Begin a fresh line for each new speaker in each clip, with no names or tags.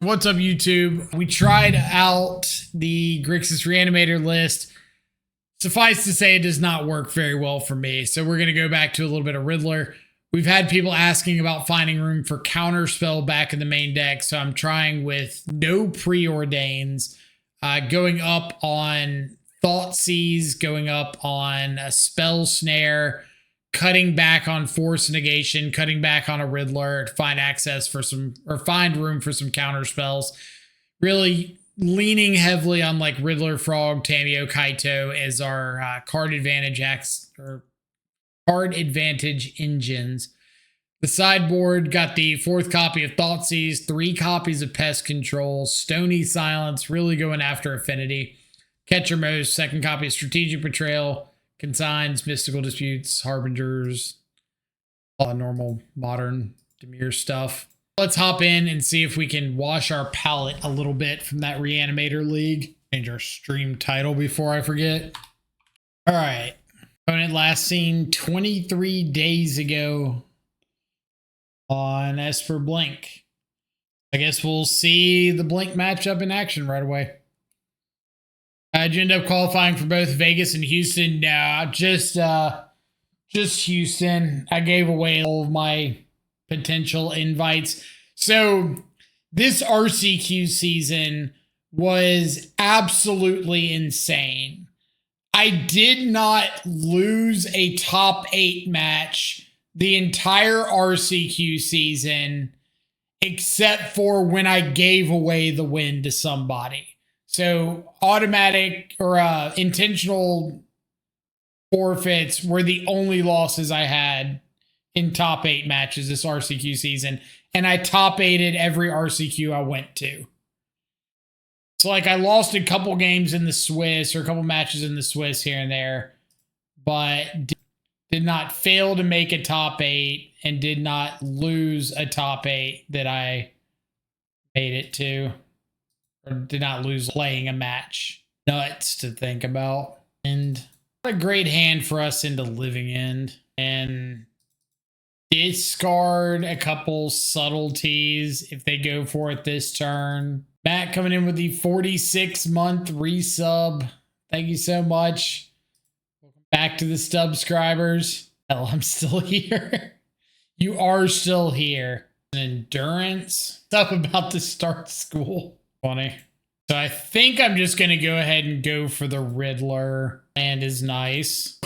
What's up, YouTube? We tried out the Grixis Reanimator list. Suffice to say, it does not work very well for me. So we're going to go back to a little bit of Riddler. We've had people asking about finding room for Counterspell back in the main deck. So I'm trying with no preordains, going up on Thoughtseize, going up on a Spell Snare, cutting back on Force Negation, cutting back on a Riddler to find access for some, or find room for some counter spells. Really leaning heavily on like Riddler, Frog, Tamiyo, Kaito as our card advantage engines. The sideboard got the 4th copy of Thoughtseize, 3 copies of Pest Control, Stony Silence, really going after Affinity, Catcher Most, 2nd copy of Strategic Betrayal, Consigns, Mystical Disputes, Harbingers, all normal, modern, Demir stuff. Let's hop in and see if we can wash our palate a little bit from that Reanimator League. Change our stream title before I forget. All right. Opponent last seen 23 days ago on Esper Blink. I guess we'll see the Blink matchup in action right away. Did you end up qualifying for both Vegas and Houston? No, just Houston. I gave away all of my potential invites. So this RCQ season was absolutely insane. I did not lose a top 8 match the entire RCQ season, except for when I gave away the win to somebody. So automatic or intentional forfeits were the only losses I had in top 8 matches this RCQ season. And I top 8'd every RCQ I went to. So like I lost a couple games in the Swiss or a couple matches in the Swiss here and there, but did not fail to make a top 8 and did not lose a top 8 that I made it to. Or did not lose playing a match. Nuts to think about. And what a great hand for us into Living End. And discard a couple subtleties if they go for it this turn. Matt coming in with the 46-month resub. Thank you so much. Welcome back to the subscribers. Hell, I'm still here. You are still here. Endurance. Stuff about to start school. Funny. So I think I'm just going to go ahead and go for the Riddler. And is nice.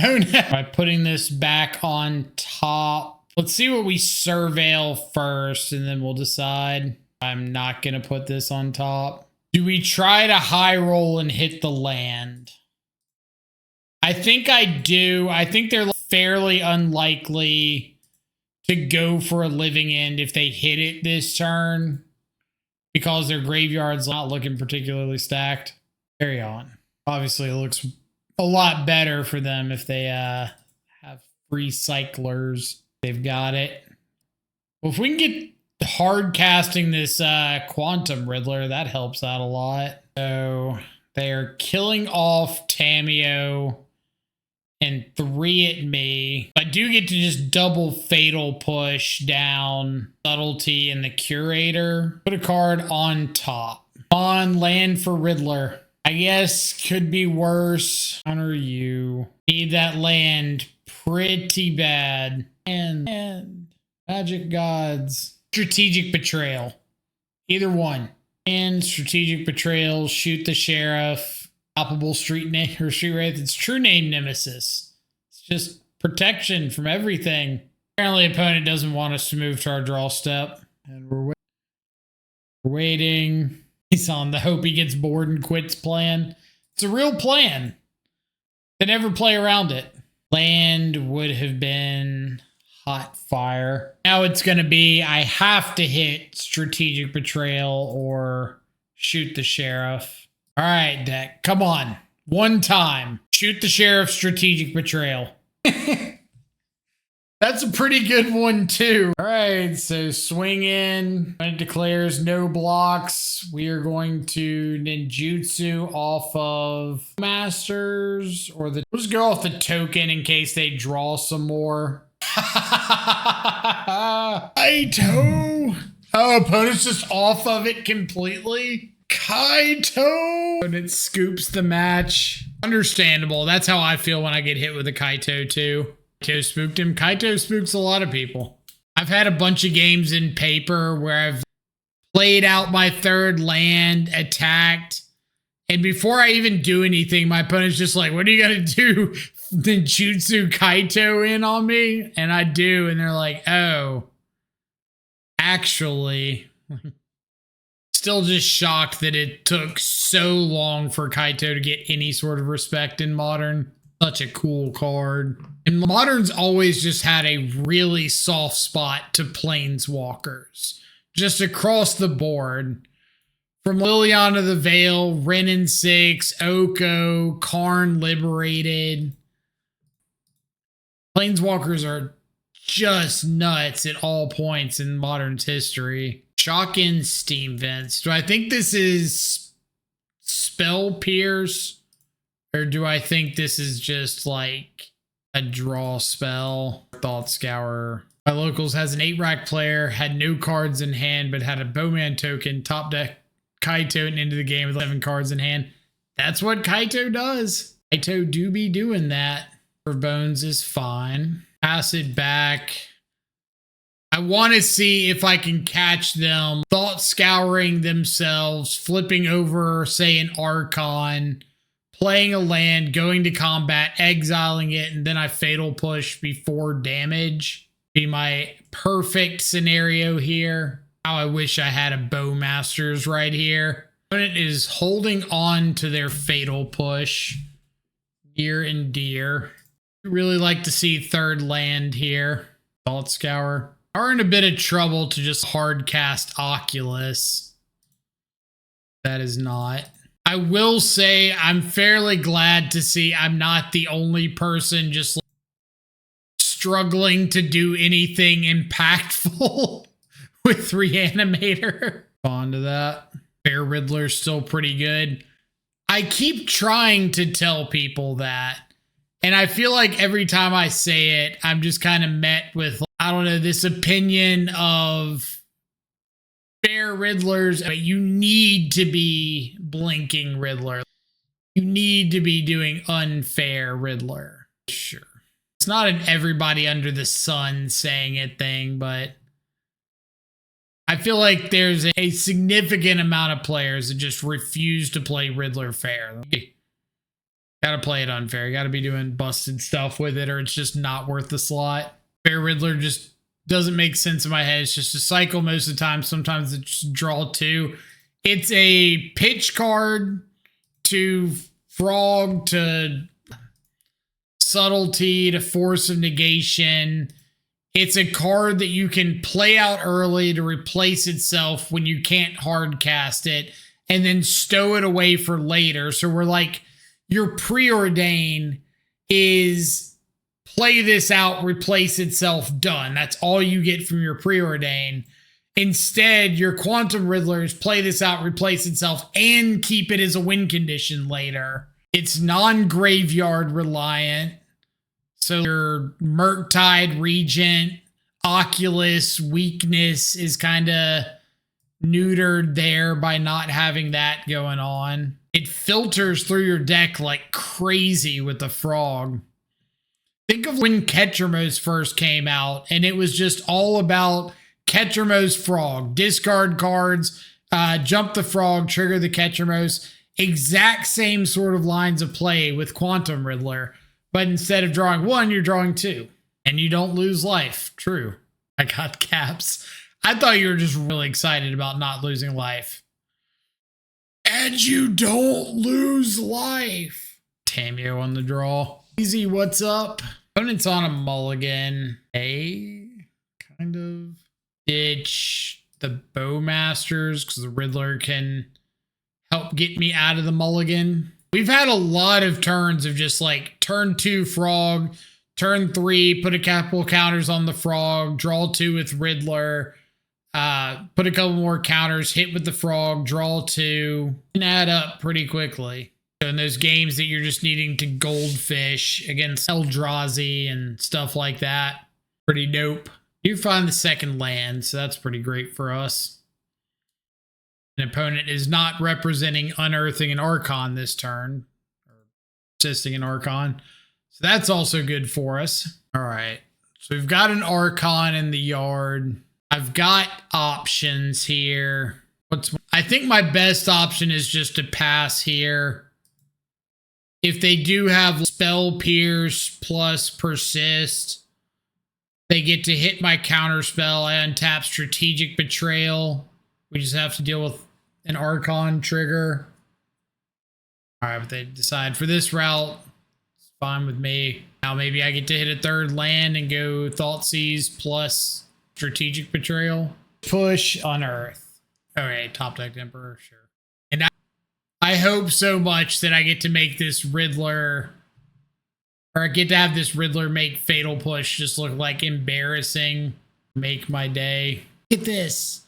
Oh no. By putting this back on top. Let's see what we surveil first and then we'll decide. I'm not going to put this on top. Do we try to high roll and hit the land? I think I do. I think they're fairly unlikely to go for a Living End if they hit it this turn, because their graveyard's not looking particularly stacked. Carry on. Obviously, it looks a lot better for them if they have free cyclers. They've got it. Well, if we can get hard casting this Quantum Riddler, that helps out a lot. So they are killing off Tamiyo and 3 at me. I do get to just double Fatal Push down Subtlety and the Curator. Put a card on top. On land for Riddler. I guess could be worse. Honor you. Need that land pretty bad. And Magic Gods. Strategic Betrayal. Either one. And Strategic Betrayal. Shoot the Sheriff. Palpable Street name or Street Wraith. It's true name Nemesis. It's just protection from everything. Apparently, opponent doesn't want us to move to our draw step, and we're waiting. He's on the hope he gets bored and quits plan. It's a real plan. They never play around it. Land would have been Hot Fire. Now it's going to be I have to hit Strategic Betrayal or shoot the Sheriff. All right, deck. Come on. One time. Shoot the Sheriff, Strategic Betrayal. That's a pretty good one, too. All right, so swing in. It declares no blocks. We are going to ninjutsu off of Masters. Or the. We'll just go off the token in case they draw some more. Aito! Oh, opponent's just off of it completely. Kaito! And it scoops the match. Understandable. That's how I feel when I get hit with a Kaito too. Kaito spooked him. Kaito spooks a lot of people. I've had a bunch of games in paper where I've played out my third land, attacked, and before I even do anything, my opponent's just like, what are you gonna do? Then Jutsu Kaito in on me? And I do, and they're like, oh, actually. Still just shocked that it took so long for Kaito to get any sort of respect in Modern. Such a cool card. And Modern's always just had a really soft spot to Planeswalkers. Just across the board. From Liliana the Veil, Wrenn and 6, Oko, Karn Liberated. Planeswalkers are just nuts at all points in Modern's history. Shock-in Steam Vents. Do I think this is Spell Pierce? Or do I think this is just like a draw spell? Thought Scour. My locals has an 8-rack player, had no cards in hand, but had a Bowman token, top deck Kaito and into the game with 11 cards in hand. That's what Kaito does. Kaito do be doing that. For Bones is fine. Pass it back. I want to see if I can catch them thought scouring themselves, flipping over, say, an Archon, playing a land, going to combat, exiling it, and then I fatal push before damage. Be my perfect scenario here. How I wish I had a Bowmasters right here. Opponent is holding on to their fatal push. Near and dear. Really like to see third land here. Thought Scour. Are in a bit of trouble to just hard cast Oculus. That is not. I will say I'm fairly glad to see I'm not the only person just struggling to do anything impactful with Reanimator. On to that. Bear Riddler's still pretty good. I keep trying to tell people that. And I feel like every time I say it, I'm just kind of met with, I don't know, this opinion of fair Riddlers, but you need to be blinking Riddler. You need to be doing unfair Riddler. Sure. It's not an everybody under the sun saying it thing, but I feel like there's a significant amount of players that just refuse to play Riddler fair. Gotta play it unfair. Gotta be doing busted stuff with it, or it's just not worth the slot. Fair Riddler just doesn't make sense in my head. It's just a cycle most of the time. Sometimes it's just draw 2. It's a pitch card to frog to subtlety to force of negation. It's a card that you can play out early to replace itself when you can't hard cast it, and then stow it away for later. So we're like, your preordain is play this out, replace itself, done. That's all you get from your preordain. Instead, your Quantum Riddlers play this out, replace itself, and keep it as a win condition later. It's non-graveyard reliant. So your Murktide, Regent, Oculus, weakness is kind of neutered there by not having that going on. It filters through your deck like crazy with the frog. Think of when Ketchermos first came out, and it was just all about Ketchermos frog. Discard cards, jump the frog, trigger the Ketchermos. Exact same sort of lines of play with Quantum Riddler. But instead of drawing 1, you're drawing 2. And you don't lose life. True. I got caps. I thought you were just really excited about not losing life. And you don't lose life. Tamio on the draw. Easy, what's up? Opponent's on a mulligan. Kind of ditch the Bowmasters because the Riddler can help get me out of the mulligan. We've had a lot of turns of just like turn 2 frog, turn 3, put a couple counters on the frog, draw 2 with Riddler, put a couple more counters, hit with the frog, draw 2, and add up pretty quickly. So in those games that you're just needing to goldfish against Eldrazi and stuff like that, pretty dope. You find the second land, so that's pretty great for us. An opponent is not representing Unearthing an Archon this turn, or assisting an Archon. So that's also good for us. All right. So we've got an Archon in the yard. I've got options here. I think my best option is just to pass here. If they do have Spell Pierce plus Persist, they get to hit my counterspell. I untap Strategic Betrayal. We just have to deal with an Archon trigger. All right, but they decide for this route. It's fine with me. Now maybe I get to hit a third land and go Thoughtseize plus Strategic Betrayal. Push Unearth. Okay, top deck Emperor, sure. And I hope so much that I get to make this Riddler, or I get to have this Riddler make Fatal Push just look like embarrassing. Make my day. Look at this.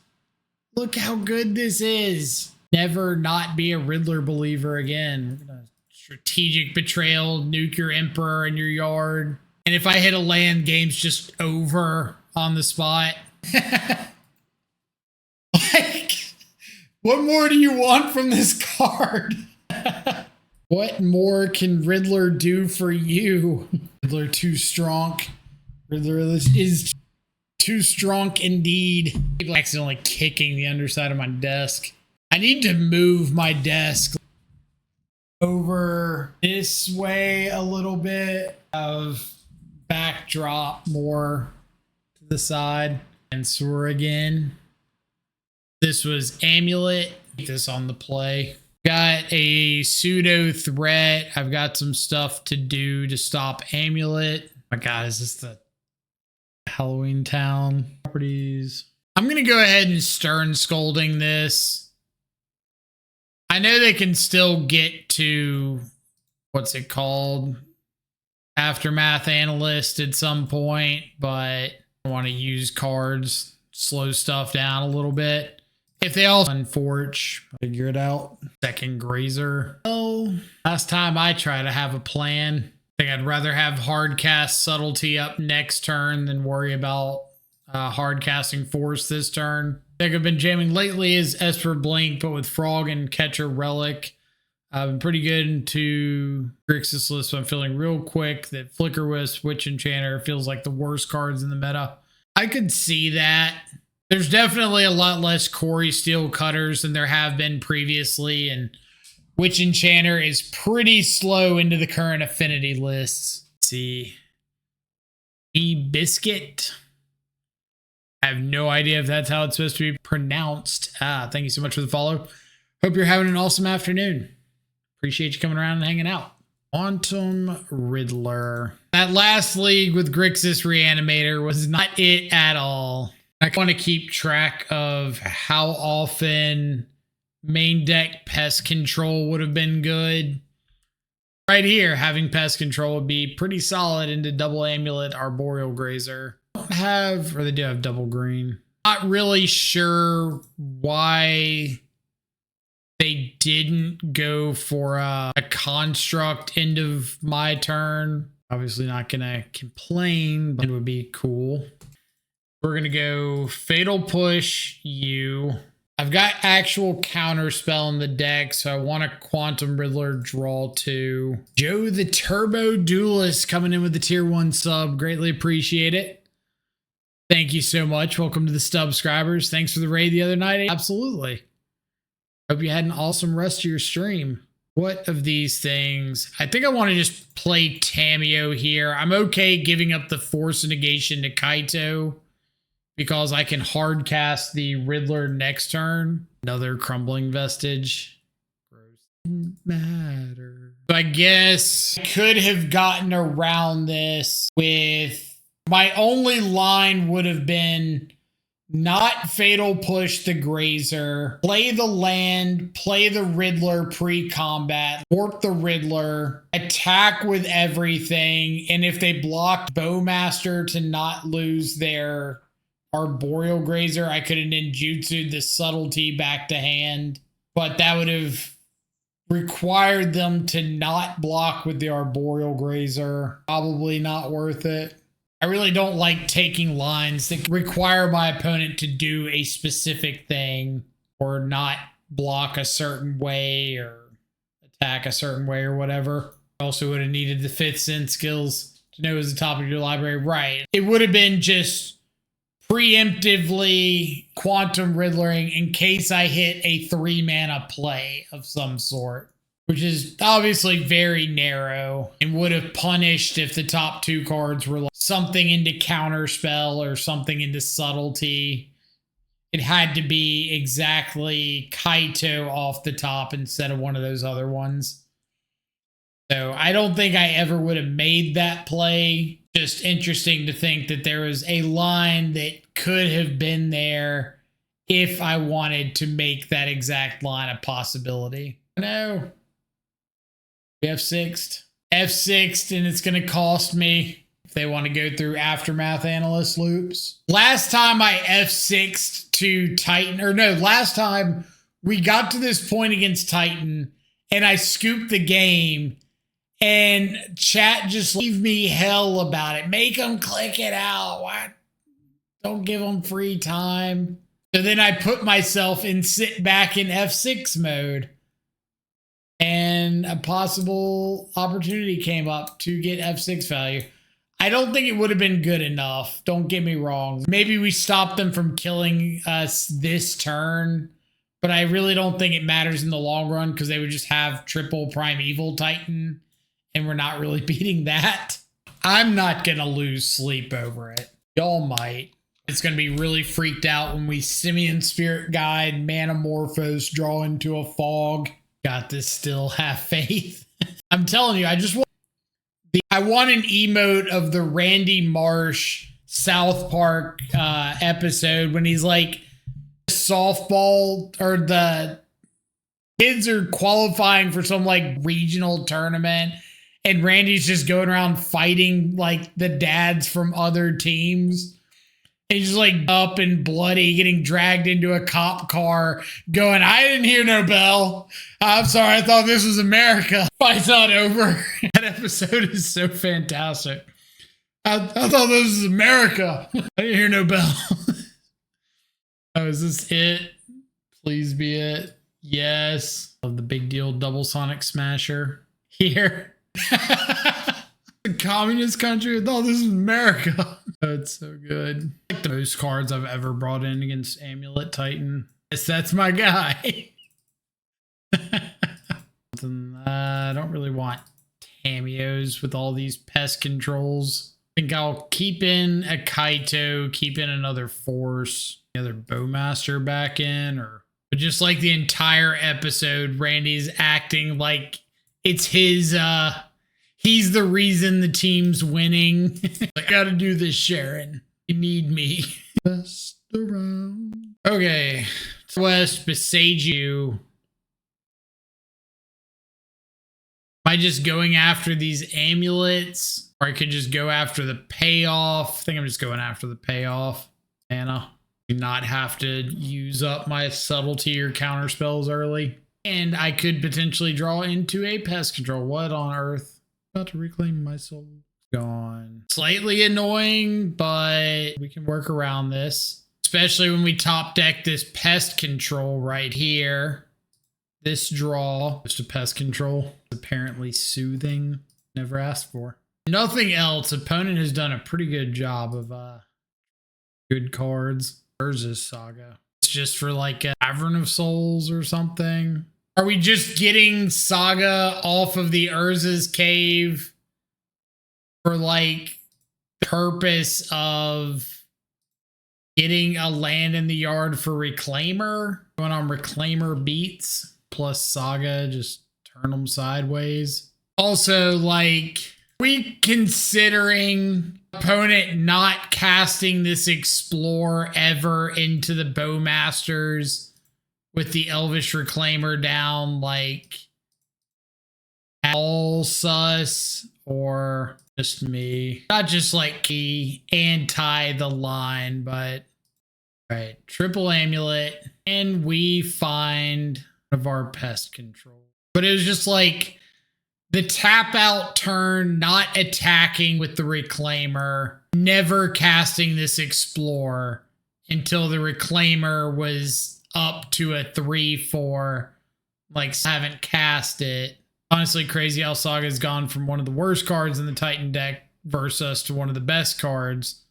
Look how good this is. Never not be a Riddler believer again. We're gonna Strategic Betrayal, nuke your Emperor in your yard. And if I hit a land, game's just over on the spot. Like, what more do you want from this card? What more can Riddler do for you? Riddler too strong. Riddler is too strong indeed. People accidentally kicking the underside of my desk. I need to move my desk over this way a little bit, of backdrop more to the side, and soar again. This was Amulet. Keep this on the play. Got a pseudo threat. I've got some stuff to do to stop Amulet. Oh my God, is this the Halloween Town properties? I'm going to go ahead and Stern Scolding this. I know they can still get to, what's it called? Aftermath Analyst at some point, but I want to use cards, slow stuff down a little bit. If they all unforge, figure it out. Second Grazer. Oh, last time I try to have a plan, I think I'd rather have Hardcast Subtlety up next turn than worry about hardcasting Force this turn. I think I've been jamming lately is Esper Blink, but with Frog and Catcher Relic. I've been pretty good into Grixis list, so I'm feeling real quick that Flicker Wisp, Witch Enchanter feels like the worst cards in the meta. I could see that. There's definitely a lot less Corey Steel Cutters than there have been previously, and Witch Enchanter is pretty slow into the current affinity lists. Let's see. E-Biscuit. I have no idea if that's how it's supposed to be pronounced. Thank you so much for the follow. Hope you're having an awesome afternoon. Appreciate you coming around and hanging out. Quantum Riddler. That last league with Grixis Reanimator was not it at all. I want to keep track of how often main deck Pest Control would have been good. Right here, having Pest Control would be pretty solid into double Amulet, Arboreal Grazer. Don't have, or they do have double green. Not really sure why they didn't go for a construct end of my turn. Obviously not going to complain, but it would be cool. We're going to go Fatal Push you. I've got actual Counterspell in the deck, so I want a Quantum Riddler draw 2. Joe the Turbo Duelist coming in with the tier 1 sub. Greatly appreciate it. Thank you so much. Welcome to the subscribers. Thanks for the raid the other night. Absolutely. Hope you had an awesome rest of your stream. What of these things? I think I want to just play Tamiyo here. I'm okay giving up the Force Negation to Kaito, because I can hard cast the Riddler next turn. Another Crumbling Vestige. Gross. Matter. So I guess I could have gotten around this with, my only line would have been not Fatal Push the Grazer, play the land, play the Riddler pre-combat, warp the Riddler, attack with everything, and if they blocked Bowmaster to not lose their Arboreal Grazer, I could have ninjutsu'd the Subtlety back to hand, but that would have required them to not block with the Arboreal Grazer. Probably not worth it. I really don't like taking lines that require my opponent to do a specific thing or not block a certain way or attack a certain way or whatever. Also would have needed the 5th sense skills to know it was the top of your library. Right. It would have been just preemptively quantum riddlering in case I hit a 3-mana play of some sort, which is obviously very narrow and would have punished if the top 2 cards were like something into counterspell or something into subtlety. It had to be exactly Kaito off the top instead of one of those other ones. So I don't think I ever would have made that play. Just interesting to think that there was a line that could have been there if I wanted to make that exact line a possibility. No. We F6'd. F6'd, and it's going to cost me if they want to go through Aftermath Analyst loops. Last time I F6'd to Titan, or no, last time we got to this point against Titan, and I scooped the game, and chat just leave me hell about it. Make them click it out. What? Don't give them free time. So then I put myself in sit back in F6 mode. And a possible opportunity came up to get F6 value. I don't think it would have been good enough. Don't get me wrong. Maybe we stopped them from killing us this turn. But I really don't think it matters in the long run because they would just have triple Primeval Titan. And we're not really beating that. I'm not going to lose sleep over it. Y'all might. It's going to be really freaked out when we Simian Spirit Guide, Manamorphose, draw into a fog. Got this still, have faith. I'm telling you, I want an emote of the Randy Marsh South Park episode when he's like softball, or the kids are qualifying for some like regional tournament. And Randy's just going around fighting like the dads from other teams. He's just like up and bloody, getting dragged into a cop car, going, I didn't hear no bell. I'm sorry, I thought this was America. Fight's not over. That episode is so fantastic. I thought this was America. I didn't hear no bell. Oh, is this it? Please be it. Yes. Love the big deal double sonic smasher here. The communist country. I thought this was America. That's so good. Like the most cards I've ever brought in against Amulet Titan. Yes, that's my guy. I don't really want cameos with all these pest controls. I think I'll keep in a Kaito, keep in another Force, another Bowmaster back in, but just like the entire episode, Randy's acting like it's his, he's the reason the team's winning. I gotta do this, Sharon. You need me. Best around. Okay. West, besage you. Am I just going after these amulets? Or I could just go after the payoff. I think I'm just going after the payoff. Mana. Do not have to use up my subtlety or counter spells early. And I could potentially draw into a pest control. What on earth? About to reclaim my soul. Gone. Slightly annoying, but we can work around this. Especially when we top deck this pest control right here. This draw, just a pest control. Apparently soothing. Never asked for. Nothing else. Opponent has done a pretty good job of good cards. Urza's Saga. It's just for like a Cavern of Souls or something. Are we just getting Saga off of the Urza's Cave for like purpose of getting a land in the yard for Reclaimer? Going on Reclaimer beats plus Saga, just turn them sideways. Also, like, we considering opponent not casting this Explore ever into the Bowmasters with the Elvish Reclaimer down, like, all sus, or just me? Not just like key anti the line, but right, triple amulet, and we find one of our pest control. But it was just like the tap out turn, not attacking with the Reclaimer, never casting this Explorer until the Reclaimer was up to a 3/4. Like, haven't cast it. Honestly, crazy how Saga's gone from one of the worst cards in the Titan deck versus to one of the best cards.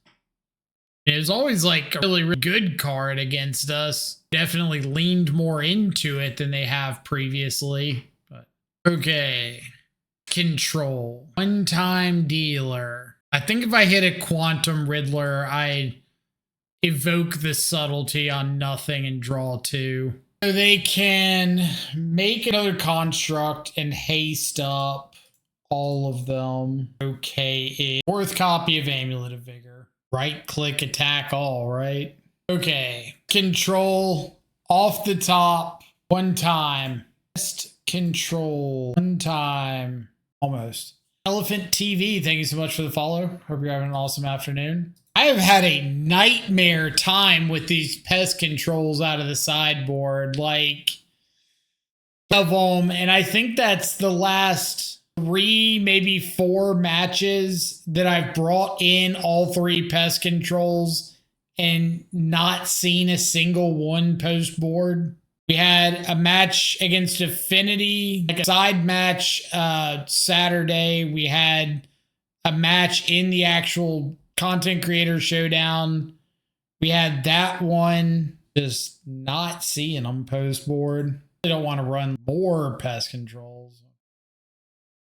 It was always like a really, really good card against us. Definitely leaned more into it than they have previously. But okay. Control. One-time dealer. I think if I hit a Quantum Riddler, I evoke the subtlety on nothing and draw 2. So they can make another construct and haste up all of them. Okay. 4th copy of Amulet of Vigor. Right click, attack all, right? Okay. Control off the top. One time. Best control. One time. Almost. Elephant TV, thank you so much for the follow. Hope you're having an awesome afternoon. I have had a nightmare time with these pest controls out of the sideboard. Like, of them, and I think that's the last 3, maybe 4 matches that I've brought in all 3 pest controls and not seen a single one post board. We had a match against Affinity, like a side match Saturday. We had a match in the actual Content Creator Showdown. We had that one. Just not seeing them post board. I don't want to run more pest controls.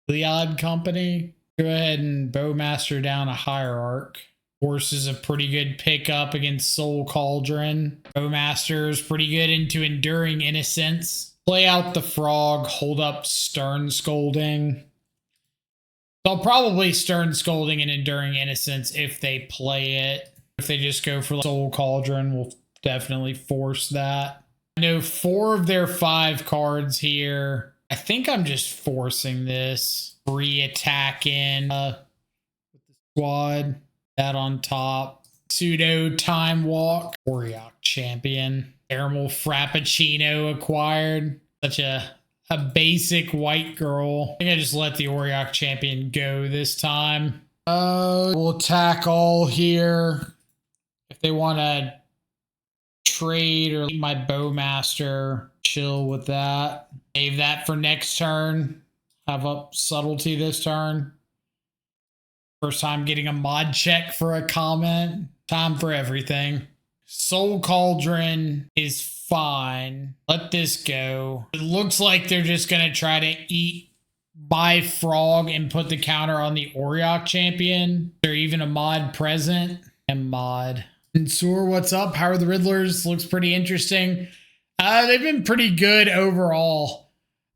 Heliod Company. Go ahead and Bowmaster down a Hierarch. Horse is a pretty good pickup against Soul Cauldron. Bowmaster is pretty good into Enduring Innocence. Play out the Frog, hold up Stern Scolding. So I'll probably Stern Scolding and Enduring Innocence if they play it. If they just go for Soul Cauldron, we'll definitely force that. I know 4 of their 5 cards here. I think I'm just forcing this. Re-attack in with the squad. That on top. Pseudo Time Walk. Auriok Champion. Caramel Frappuccino acquired. Such a basic white girl. I think I just let the Auriok Champion go this time. We'll attack all here. If they want to trade or my Bowmaster, chill with that. Save that for next turn. Have up Subtlety this turn. First time getting a mod check for a comment. Time for everything. Soul Cauldron is fine. Let this go. It looks like they're just going to try to eat my Frog and put the counter on the Auriok Champion. Is there even a mod present? And mod. And Soor, what's up? How are the Riddlers? Looks pretty interesting. They've been pretty good overall.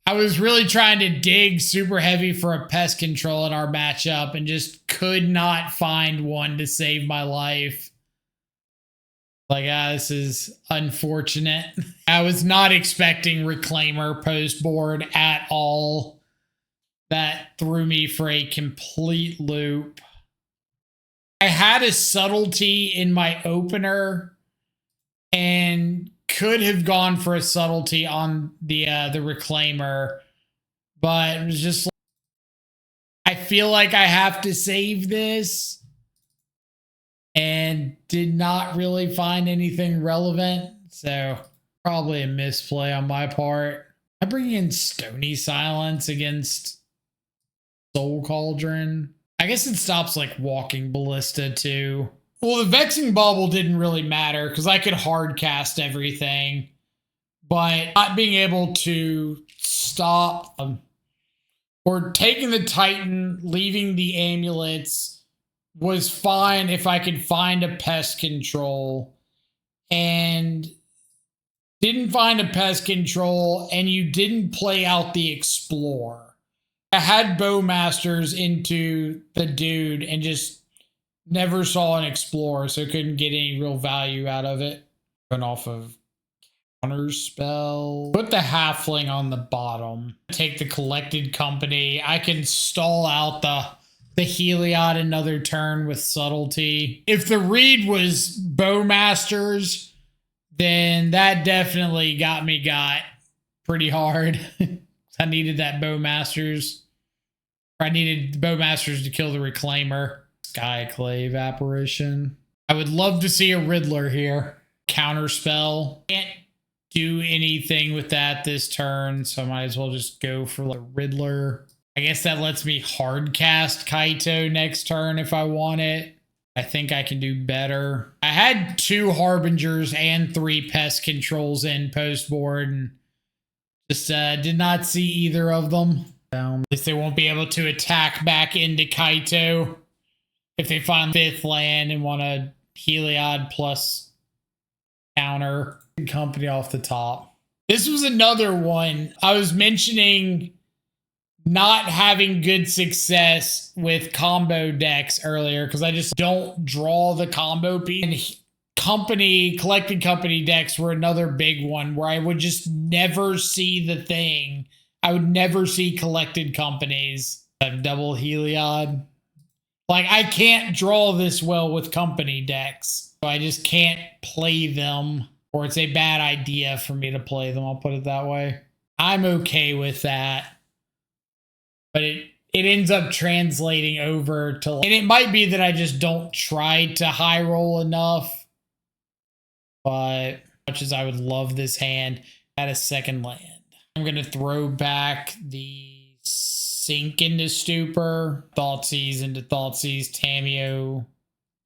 I was really trying to dig super heavy for a pest control in our matchup and just could not find one to save my life. Like, this is unfortunate. I was not expecting Reclaimer post board at all. That threw me for a complete loop. I had a Subtlety in my opener and could have gone for a Subtlety on the Reclaimer, but it was just like, I feel like I have to save this and did not really find anything relevant, so probably a misplay on my part. I bring in Stony Silence against Soul Cauldron. I guess it stops like Walking Ballista too. Well, the Vexing Bauble didn't really matter because I could hard cast everything, but not being able to stop or taking the Titan, leaving the amulets was fine if I could find a pest control, and didn't find a pest control and you didn't play out the Explorer. I had Bowmasters into the dude and just never saw an Explorer, so couldn't get any real value out of it. Going off of Counterspell. Put the Halfling on the bottom. Take the Collected Company. I can stall out the Heliod another turn with Subtlety. If the read was Bowmasters, then that definitely got pretty hard. I needed that Bowmasters. I needed Bowmasters to kill the Reclaimer. Skyclave Apparition. I would love to see a Riddler here. Counterspell. Can't do anything with that this turn, so I might as well just go for like a Riddler. I guess that lets me hard cast Kaito next turn if I want it. I think I can do better. I had 2 Harbingers and 3 Pest Controls in post board and just did not see either of them. At least they won't be able to attack back into Kaito if they find 5th land and want a Heliod plus counter. Company off the top. This was another one. I was mentioning not having good success with combo decks earlier because I just don't draw the combo piece. And collected company decks were another big one where I would just never see the thing. I would never see collected companies. A double Heliod. Like, I can't draw this well with company decks. So I just can't play them. Or it's a bad idea for me to play them. I'll put it that way. I'm okay with that. But it ends up translating over to... And it might be that I just don't try to high roll enough. But as much as I would love this hand, at a 2nd land. I'm going to throw back the Sink into Stupor. Thoughtseize into Thougtseize. Tamiyo.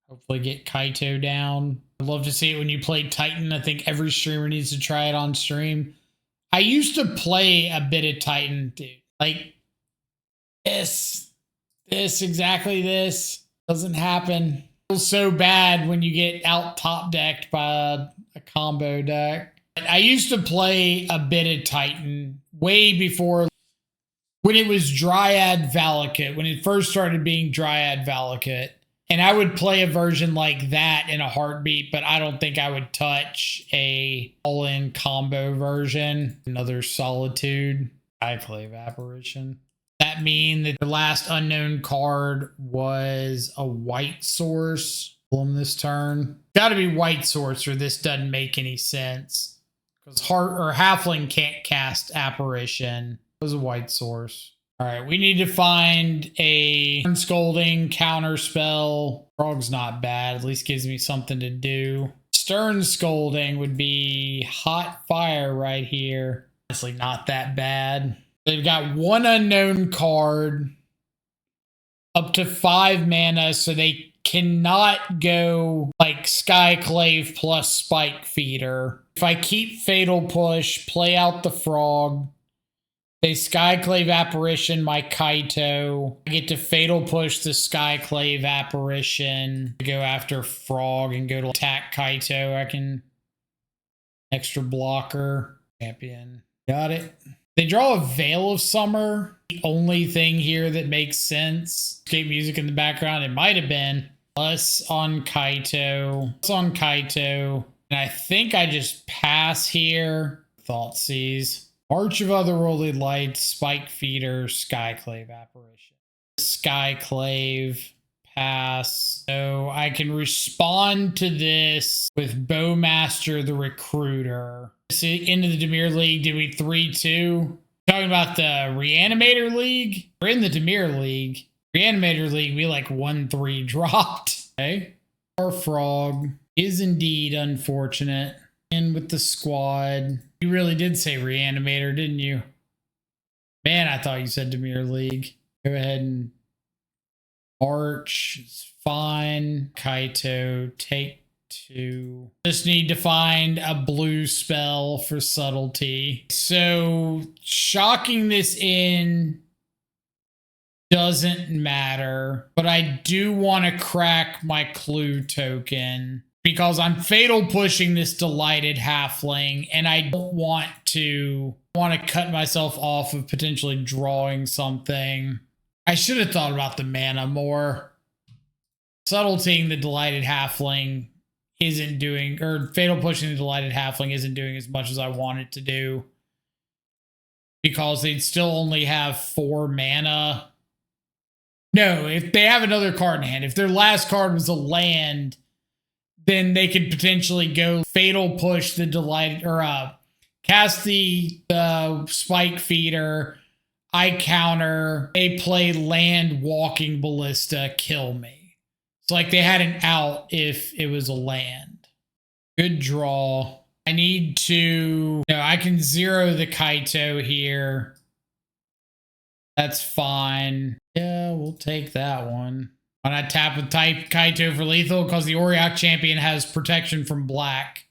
Hopefully get Kaito down. I'd love to see it when you play Titan. I think every streamer needs to try it on stream. I used to play a bit of Titan, dude. Like, exactly this. Doesn't happen. It feels so bad when you get out top decked by a combo deck. I used to play a bit of Titan way before when it was Dryad Valakut, when it first started being Dryad Valakut. And I would play a version like that in a heartbeat, but I don't think I would touch a all-in combo version. Another Solitude. Skyclave Apparition. That mean that the last unknown card was a white source this turn? Gotta be white source or this doesn't make any sense. Because Halfling can't cast Apparition. It was a white source. All right, we need to find a Scolding, Counterspell. Frog's not bad, at least gives me something to do. Stern Scolding would be Hot Fire right here. Honestly, not that bad. They've got 1 unknown card, up to 5 mana, so they cannot go like Skyclave plus Spike Feeder. If I keep Fatal Push, play out the Frog, they Skyclave Apparition my Kaito. I get to Fatal Push the Skyclave Apparition. Go after Frog and go to attack Kaito. I can extra blocker. Champion. Got it. They draw a Veil of Summer. The only thing here that makes sense. Escape music in the background. It might have been. Plus on Kaito. Plus on Kaito. And I think I just pass here. Thoughtseize. March of Otherworldly Lights, Spike Feeder, Skyclave Apparition. Skyclave, pass. So I can respond to this with Bowmaster the Recruiter. Into the Dimir League, did we 3-2? Talking about the Reanimator League? We're in the Dimir League. Reanimator League, we like 1-3 dropped. Okay. Our Frog is indeed unfortunate. In with the squad. You really did say Reanimator, didn't you? Man, I thought you said Dimir League. Go ahead and March. It's fine. Kaito, take 2. Just need to find a blue spell for subtlety. So shocking this in doesn't matter, but I do want to crack my clue token. Because I'm fatal pushing this Delighted Halfling, and I don't want to cut myself off of potentially drawing something. I should have thought about the mana more. Subtletying the Delighted Halfling isn't doing, or fatal pushing the Delighted Halfling isn't doing as much as I want it to do. Because they'd still only have 4 mana. No, if they have another card in hand, if their last card was a land, then they could potentially go fatal push the Delighted, or cast the Spike Feeder, I counter, they play land Walking Ballista, kill me. It's like they had an out if it was a land. Good draw. I need to... No, I can zero the Kaito here. That's fine. Yeah, we'll take that one. When I tap with type Kaito for lethal, because the Auriok champion has protection from black.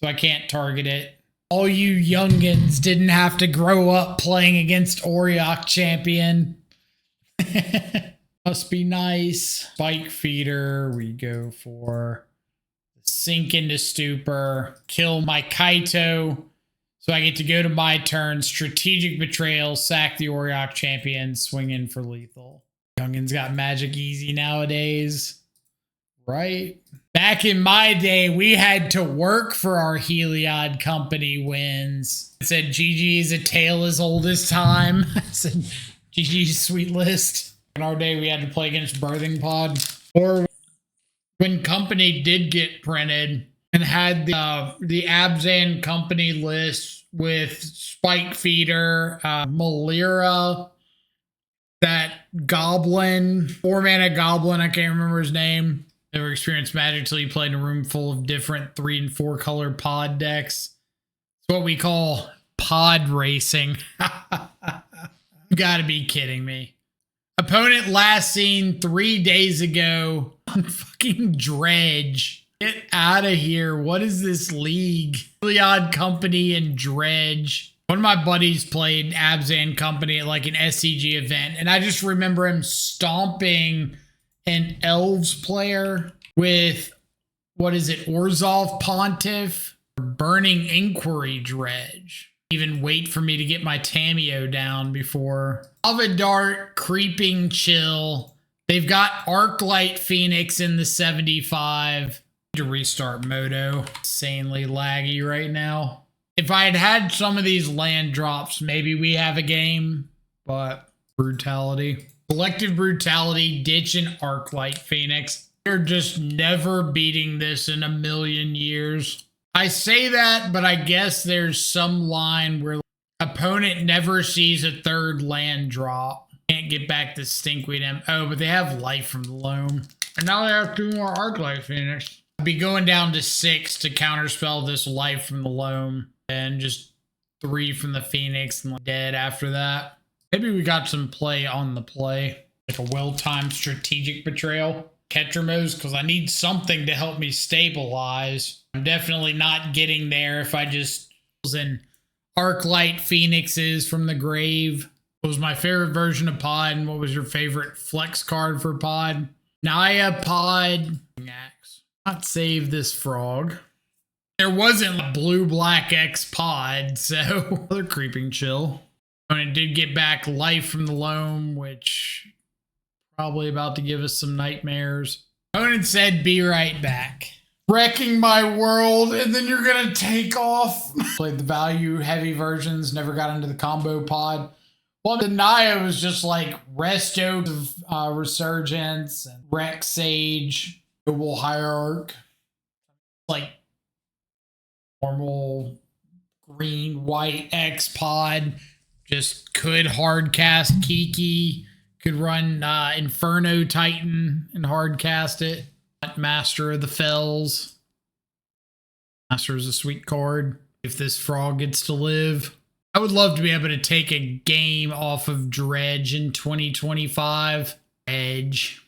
So I can't target it. All you youngins didn't have to grow up playing against Auriok champion. Must be nice. Spike feeder. We go for sink into stupor. Kill my Kaito. So I get to go to my turn. Strategic betrayal. Sack the Auriok champion. Swing in for lethal. Youngins got magic easy nowadays. Right? Back in my day, we had to work for our Heliod company wins. It said GG is a tale as old as time. I said GG's sweet list. In our day, we had to play against Birthing Pod. Or when company did get printed and had the Abzan company list with Spike Feeder, Malira, that goblin, 4-mana goblin, I can't remember his name. Never experienced Magic till you played in a room full of different 3 and 4 color pod decks. It's what we call pod racing. You gotta be kidding me. Opponent last seen 3 days ago on fucking Dredge. Get out of here. What is this league? Heliod Company and Dredge. One of my buddies played Abzan Company at like an SCG event, and I just remember him stomping an Elves player with, what is it, Orzhov Pontiff? Burning Inquiry Dredge. Even wait for me to get my Tameo down before. Lava Dart, Creeping Chill. They've got Arclight Phoenix in the 75. To restart Moto. Insanely laggy right now. If I had had some of these land drops, maybe we have a game, but brutality. Collective Brutality, Ditch, and Arclight Phoenix. They're just never beating this in a million years. I say that, but I guess there's some line where opponent never sees a third land drop. Can't get back to Stinkweed M. Oh, but they have Life from the Loam. And now they have 2 more Arclight Phoenix. I'd be going down to 6 to counterspell this Life from the Loam. And just 3 from the Phoenix and dead after that. Maybe we got some play on the play. Like a well-timed strategic betrayal. Ketramos, because I need something to help me stabilize. I'm definitely not getting there if I just in Arclight Phoenixes from the grave. What was my favorite version of Pod? And what was your favorite flex card for Pod? Naya Pod. Not save this frog. There wasn't a blue-black X pod, so another Creeping Chill. And it did get back Life from the Loam, which probably about to give us some nightmares. Opponent said, be right back. Wrecking my world, and then you're gonna take off. Played the value heavy versions, never got into the combo pod. Well, the Naya was just like Resto of Resurgence, and Rex Sage, Noble Hierarch. Like normal green, white X pod. Just could hard cast Kiki. Could run Inferno Titan and hard cast it. Master of the Fells. Master is a sweet card. If this frog gets to live. I would love to be able to take a game off of Dredge in 2025. Edge.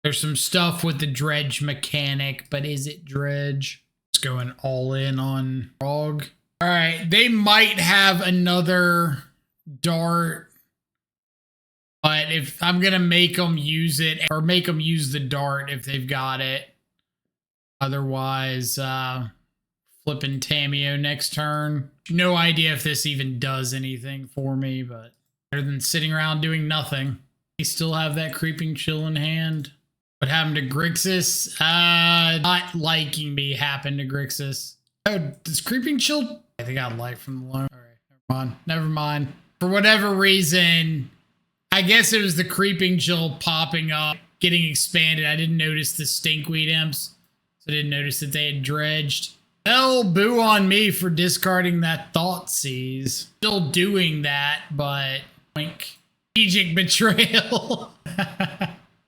There's some stuff with the Dredge mechanic, but is it Dredge? It's going all in on frog. All right, they might have another dart, but if I'm gonna make them use it, or make them use the dart if they've got it. Otherwise, flipping Tameo next turn. No idea if this even does anything for me, but better than sitting around doing nothing. They still have that Creeping Chill in hand. What happened to Grixis? Not liking me happened to Grixis. Oh, does Creeping Chill? I think I got Life from the Loam. All right, never mind. For whatever reason, I guess it was the Creeping Chill popping up, getting expanded. I didn't notice the Stinkweed Imps, so I didn't notice that they had dredged. Well, boo on me for discarding that Thoughtseize. Still doing that, but wink. Strategic betrayal.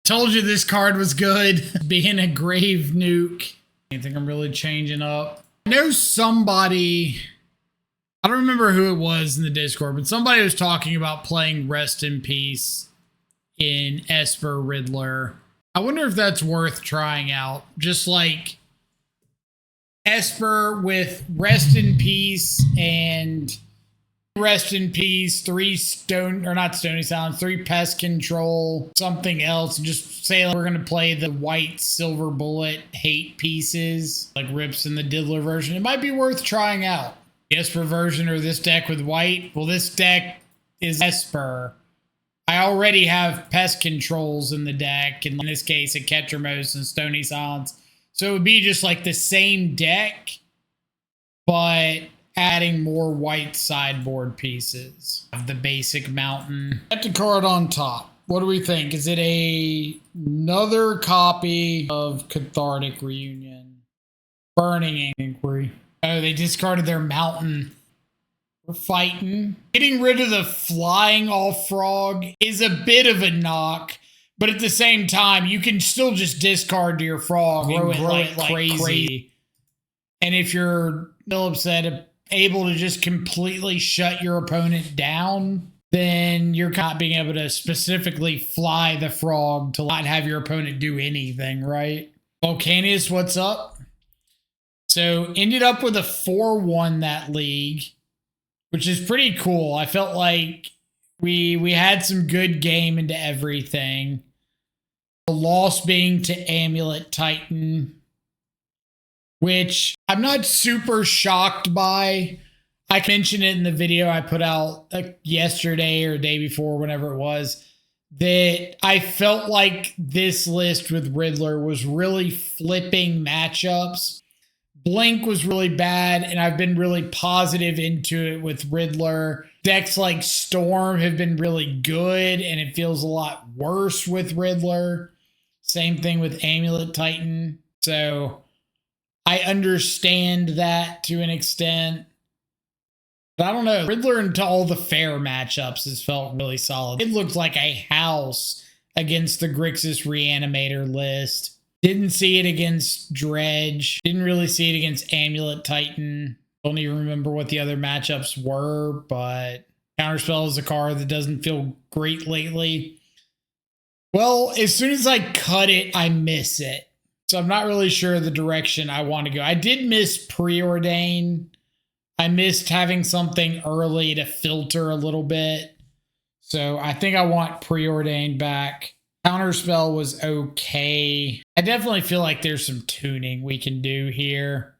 Told you this card was good. Being a grave nuke. Anything I'm really changing up. I know somebody, I don't remember who it was in the Discord, but somebody was talking about playing Rest in Peace in Esper Riddler. I wonder if that's worth trying out. Just like Esper with Rest in Peace and Rest in Peace, 3 stone, or not Stony Silence, 3 pest control, something else. Just say like, we're going to play the white silver bullet hate pieces like Rips in the Diddler version. It might be worth trying out. The Esper version or this deck with white. Well, this deck is Esper. I already have pest controls in the deck, and in this case, a Ketramos and Stony Silence. So it would be just like the same deck, but adding more white sideboard pieces of the basic mountain. Got the card on top. What do we think? Is it another copy of Cathartic Reunion? Burning Inquiry. Oh, they discarded their mountain. We're fighting. Getting rid of the flying off frog is a bit of a knock, but at the same time, you can still just discard your frog and grow it like crazy. And if you're still upset, able to just completely shut your opponent down, then you're not being able to specifically fly the frog to not have your opponent do anything, right? Volcanius, what's up? So ended up with a 4-1 that league, which is pretty cool. I felt like we had some good game into everything. The loss being to Amulet Titan, which I'm not super shocked by. I mentioned it in the video I put out yesterday or day before, whenever it was, that I felt like this list with Riddler was really flipping matchups. Blink was really bad, and I've been really positive into it with Riddler. Decks like Storm have been really good, and it feels a lot worse with Riddler. Same thing with Amulet Titan. So I understand that to an extent. But I don't know. Riddler into all the fair matchups has felt really solid. It looked like a house against the Grixis Reanimator list. Didn't see it against Dredge. Didn't really see it against Amulet Titan. Don't even remember what the other matchups were, but Counterspell is a card that doesn't feel great lately. Well, as soon as I cut it, I miss it. So I'm not really sure the direction I want to go. I did miss Preordain. I missed having something early to filter a little bit. So I think I want Preordain back. Counterspell was okay. I definitely feel like there's some tuning we can do here.